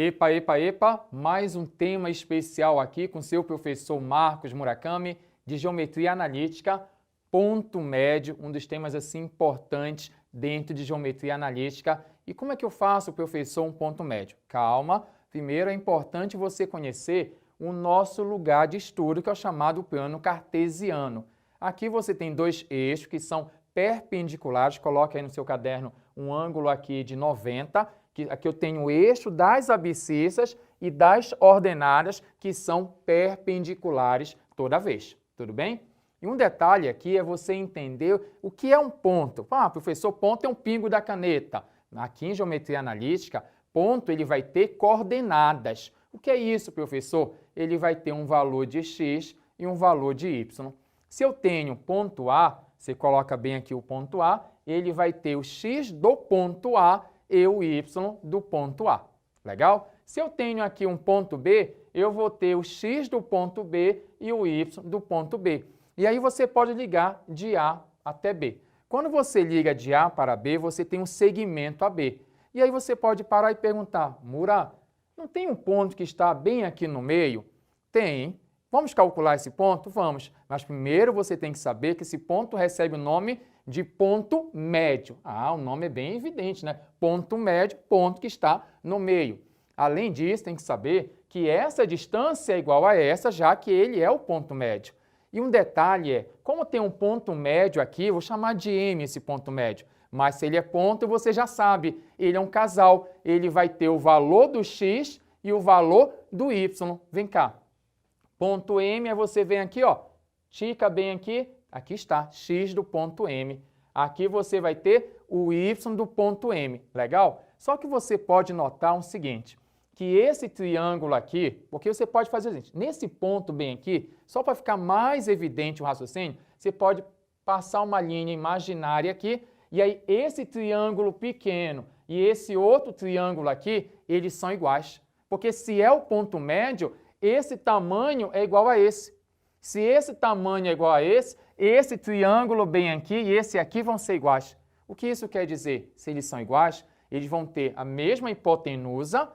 Epa, epa, epa, mais um tema especial aqui com seu professor Marcos Murakami, de Geometria Analítica, ponto médio, um dos temas assim importantes dentro de Geometria Analítica. E como é que eu faço, professor, um ponto médio? Calma, primeiro é importante você conhecer o nosso lugar de estudo, que é o chamado plano cartesiano. Aqui você tem dois eixos que são perpendiculares, coloque aí no seu caderno um ângulo aqui de 90, que aqui eu tenho o eixo das abscissas e das ordenadas que são perpendiculares toda vez, tudo bem? E um detalhe aqui é você entender o que é um ponto. Ah, professor, ponto é um pingo da caneta. Aqui em Geometria Analítica, ponto ele vai ter coordenadas. O que é isso, professor? Ele vai ter um valor de x e um valor de y. Se eu tenho ponto A, você coloca bem aqui o ponto A, ele vai ter o x do ponto A e o y do ponto A. Legal? Se eu tenho aqui um ponto B, eu vou ter o x do ponto B e o y do ponto B. E aí você pode ligar de A até B. Quando você liga de A para B, você tem um segmento AB. E aí você pode parar e perguntar, Mura, não tem um ponto que está bem aqui no meio? Tem. Vamos calcular esse ponto? Vamos. Mas primeiro você tem que saber que esse ponto recebe o nome de ponto médio. Ah, o nome é bem evidente, né? Ponto médio, ponto que está no meio. Além disso, tem que saber que essa distância é igual a essa, já que ele é o ponto médio. E um detalhe é, como tem um ponto médio aqui, eu vou chamar de M esse ponto médio, mas se ele é ponto, você já sabe, ele é um casal, ele vai ter o valor do x e o valor do y. Vem cá. Ponto M, aí você vem aqui, ó, tica bem aqui, aqui está, x do ponto M. Aqui você vai ter o y do ponto M, legal? Só que você pode notar o seguinte, que esse triângulo aqui, porque você pode fazer o seguinte, nesse ponto bem aqui, só para ficar mais evidente o raciocínio, você pode passar uma linha imaginária aqui, e aí esse triângulo pequeno e esse outro triângulo aqui, eles são iguais. Porque se é o ponto médio, esse tamanho é igual a esse. Se esse tamanho é igual a esse triângulo bem aqui e esse aqui vão ser iguais. O que isso quer dizer? Se eles são iguais, eles vão ter a mesma hipotenusa,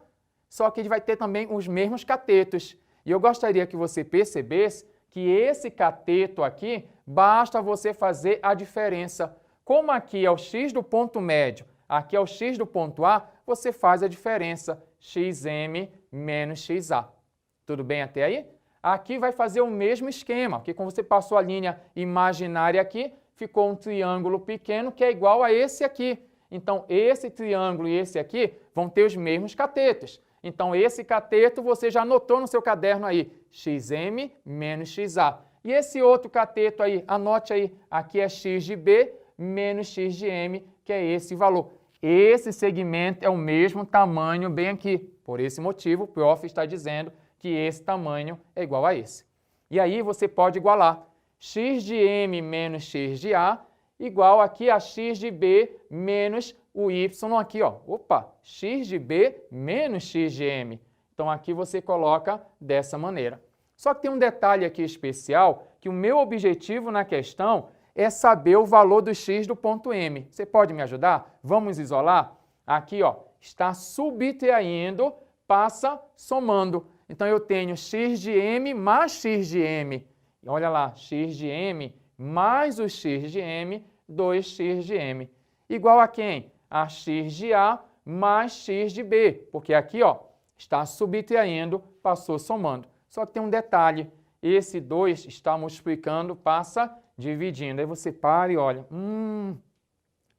só que ele vai ter também os mesmos catetos. E eu gostaria que você percebesse que esse cateto aqui, basta você fazer a diferença. Como aqui é o x do ponto médio, aqui é o x do ponto A, você faz a diferença, xm menos xa. Tudo bem até aí? Aqui vai fazer o mesmo esquema, porque quando você passou a linha imaginária aqui, ficou um triângulo pequeno que é igual a esse aqui. Então, esse triângulo e esse aqui vão ter os mesmos catetos. Então, esse cateto você já anotou no seu caderno aí, xm menos xa. E esse outro cateto aí, anote aí, aqui é x de b menos x de m, que é esse valor. Esse segmento é o mesmo tamanho bem aqui. Por esse motivo, o prof está dizendo que esse tamanho é igual a esse. E aí você pode igualar x de m menos x de a igual aqui a x de b menos o y aqui, ó. Opa, x de b menos x de m. Então aqui você coloca dessa maneira. Só que tem um detalhe aqui especial, que o meu objetivo na questão é saber o valor do x do ponto M. Você pode me ajudar? Vamos isolar? Aqui, ó, está subtraindo, passa somando. Então eu tenho x de m mais x de m. Olha lá, x de m mais o x de m, 2x de m. Igual a quem? A x de a mais x de b. Porque aqui, ó, está subtraindo, passou somando. Só que tem um detalhe. Esse 2 está multiplicando, passa dividindo. Aí você para e olha,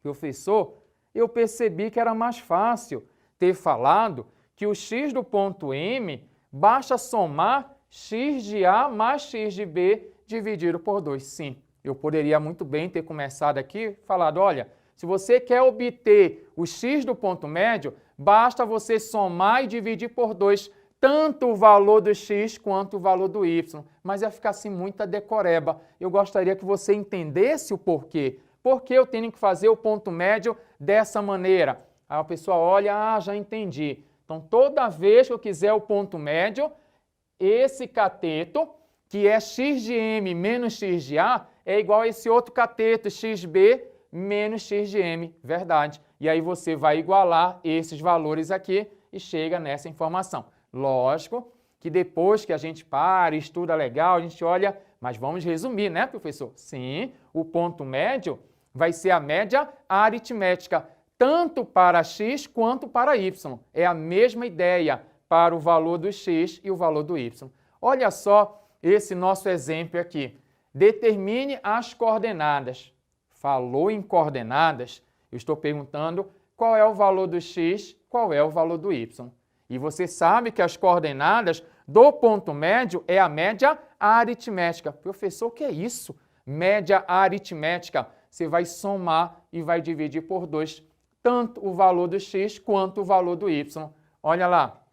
professor, eu percebi que era mais fácil ter falado que o x do ponto M basta somar x de A mais x de B dividido por 2. Sim, eu poderia muito bem ter começado aqui e falado, olha, se você quer obter o x do ponto médio, basta você somar e dividir por 2, tanto o valor do x quanto o valor do y. Mas ia ficar assim muita decoreba. Eu gostaria que você entendesse o porquê. Por que eu tenho que fazer o ponto médio dessa maneira? Aí a pessoa olha, já entendi. Então, toda vez que eu quiser o ponto médio, esse cateto, que é x de m menos x de a, é igual a esse outro cateto, xb menos x de m. Verdade. E aí você vai igualar esses valores aqui e chega nessa informação. Lógico que depois que a gente para, estuda legal, a gente olha, mas vamos resumir, né, professor? Sim, o ponto médio vai ser a média aritmética, tanto para x quanto para y. É a mesma ideia para o valor do x e o valor do y. Olha só esse nosso exemplo aqui. Determine as coordenadas. Falou em coordenadas, eu estou perguntando qual é o valor do x, qual é o valor do y. E você sabe que as coordenadas do ponto médio é a média aritmética. Professor, o que é isso? Média aritmética. Você vai somar e vai dividir por 2, tanto o valor do x quanto o valor do y. Olha lá,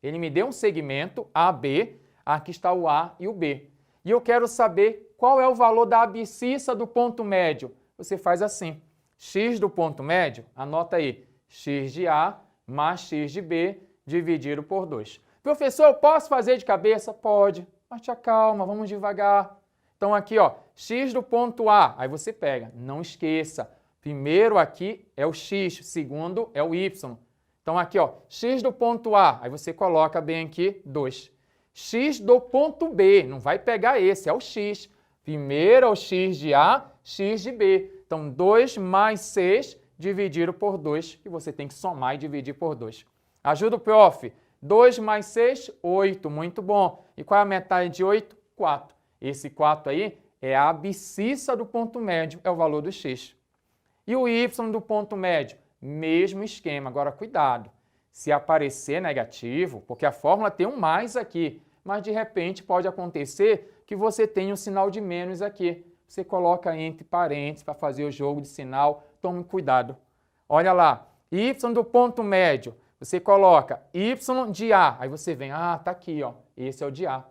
ele me deu um segmento AB, aqui está o A e o B. E eu quero saber qual é o valor da abscissa do ponto médio. Você faz assim, x do ponto médio, anota aí, x de A mais x de B dividido por 2. Professor, eu posso fazer de cabeça? Pode, mas te acalma, vamos devagar. Então aqui, ó, x do ponto A, aí você pega, não esqueça, primeiro aqui é o x, segundo é o y. Então aqui, ó, x do ponto A, aí você coloca bem aqui 2. X do ponto B, não vai pegar esse, é o x. Primeiro é o x de A, x de B. Então 2 mais 6 dividido por 2, e você tem que somar e dividir por 2. Ajuda o prof. 2 mais 6, 8, muito bom. E qual é a metade de 8? 4. Esse 4 aí é a abscissa do ponto médio, é o valor do x. E o y do ponto médio? Mesmo esquema. Agora, cuidado. Se aparecer negativo, porque a fórmula tem um mais aqui, mas de repente pode acontecer que você tenha um sinal de menos aqui. Você coloca entre parênteses para fazer o jogo de sinal. Tome cuidado. Olha lá, y do ponto médio. Você coloca y de A, aí você vem, tá aqui, ó, esse é o de A.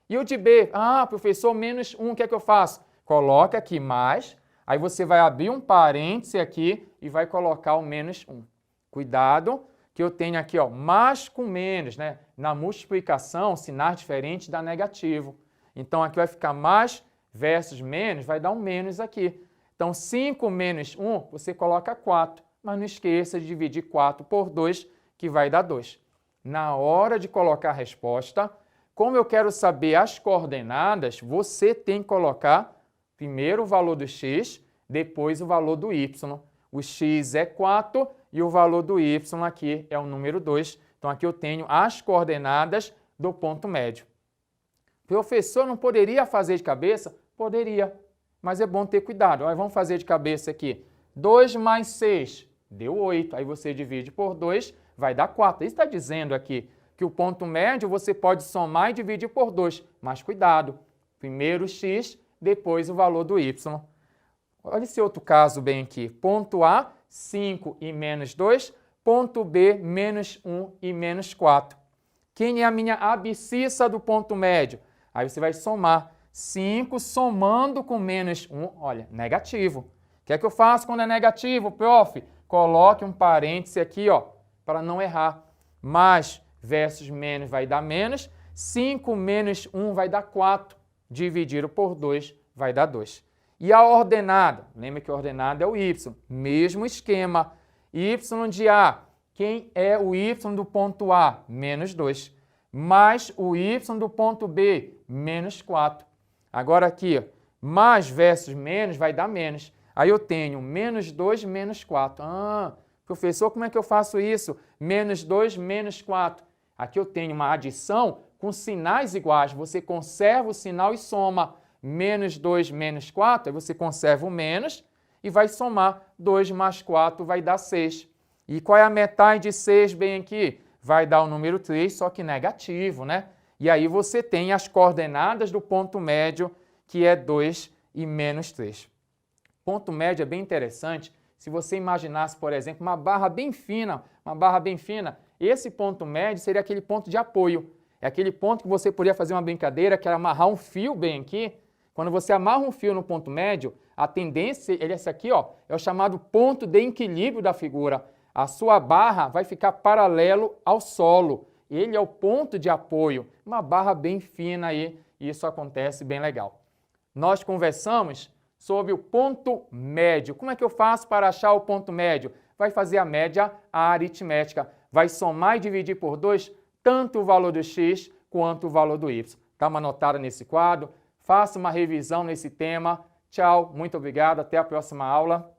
E o de B, professor, menos 1, o que é que eu faço? Coloca aqui mais, aí você vai abrir um parêntese aqui e vai colocar o menos 1. Cuidado, que eu tenho aqui, ó, mais com menos, né? Na multiplicação, sinais diferentes dá negativo. Então, aqui vai ficar mais versus menos, vai dar um menos aqui. Então, 5 menos 1, você coloca 4, mas não esqueça de dividir 4 por 2, que vai dar 2. Na hora de colocar a resposta, como eu quero saber as coordenadas, você tem que colocar primeiro o valor do x, depois o valor do y. O x é 4 e o valor do y aqui é o número 2. Então, aqui eu tenho as coordenadas do ponto médio. Professor, não poderia fazer de cabeça? Poderia, mas é bom ter cuidado. Olha, vamos fazer de cabeça aqui. 2 mais 6 deu 8. Aí você divide por 2, vai dar 4. Isso está dizendo aqui que o ponto médio você pode somar e dividir por 2. Mas cuidado, primeiro x, depois o valor do y. Olha esse outro caso bem aqui. Ponto A, 5 e menos 2. Ponto B, menos 1 e menos 4. Quem é a minha abscissa do ponto médio? Aí você vai somar 5 somando com menos 1. Olha, negativo. O que é que eu faço quando é negativo, prof? Coloque um parêntese aqui, ó, para não errar. Mais versus menos vai dar menos. 5 menos 1 vai dar 4. Dividido por 2 vai dar 2. E a ordenada? Lembra que a ordenada é o y. Mesmo esquema. Y de A. Quem é o y do ponto A? Menos 2. Mais o y do ponto B? Menos 4. Agora aqui, ó, mais versus menos vai dar menos. Aí eu tenho menos 2, menos 4. Professor, como é que eu faço isso? Menos 2, menos 4. Aqui eu tenho uma adição com sinais iguais. Você conserva o sinal e soma. Menos 2, menos 4, aí você conserva o menos e vai somar. 2 mais 4 vai dar 6. E qual é a metade de 6 bem aqui? Vai dar o número 3, só que negativo, né? E aí você tem as coordenadas do ponto médio, que é 2 e menos 3. Ponto médio é bem interessante. Se você imaginasse, por exemplo, uma barra bem fina, esse ponto médio seria aquele ponto de apoio. É aquele ponto que você poderia fazer uma brincadeira, que era amarrar um fio bem aqui. Quando você amarra um fio no ponto médio, a tendência, esse aqui, ó, é o chamado ponto de equilíbrio da figura. A sua barra vai ficar paralelo ao solo. Ele é o ponto de apoio. Uma barra bem fina aí, e isso acontece bem legal. Nós conversamos sobre o ponto médio. Como é que eu faço para achar o ponto médio? Vai fazer a média aritmética. vai somar e dividir por 2 tanto o valor do x quanto o valor do y. Dá uma anotada nesse quadro, faça uma revisão nesse tema. Tchau, muito obrigado, até a próxima aula.